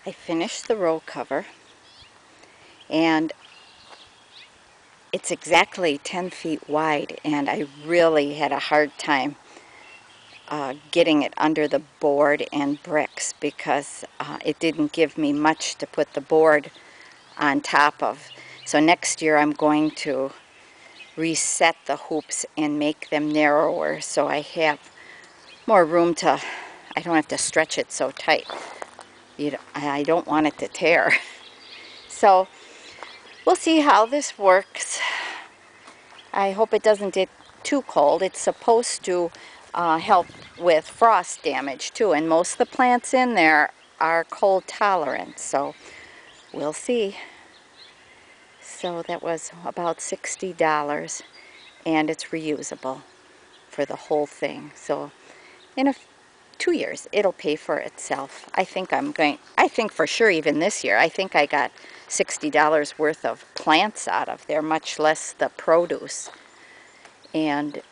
I finished the row cover, and it's exactly 10 feet wide, and I really had a hard time getting it under the board and bricks because it didn't give me much to put the board on top of. So next year I'm going to reset the hoops and make them narrower so I have more room to, I don't have to stretch it so tight. I don't want it to tear. So we'll see how this works. I hope it doesn't get too cold. It's supposed to help with frost damage too, and most of the plants in there are cold tolerant, so we'll see. So that was about $60, and it's reusable for the whole thing. So in 2 years it'll pay for itself. I think for sure even this year, I think I got $60 worth of plants out of there, much less the produce. And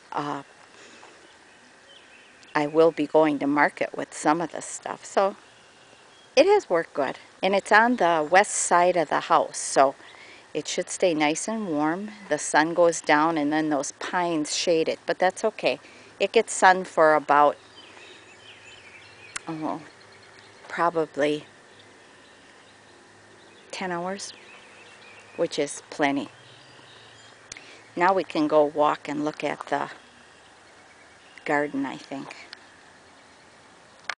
I will be going to market with some of this stuff. So it has worked good. And it's on the west side of the house, so it should stay nice and warm. The sun goes down and then those pines shade it, but that's okay. It gets sun for about, oh, probably 10 hours, which is plenty. Now we can go walk and look at the garden, I think.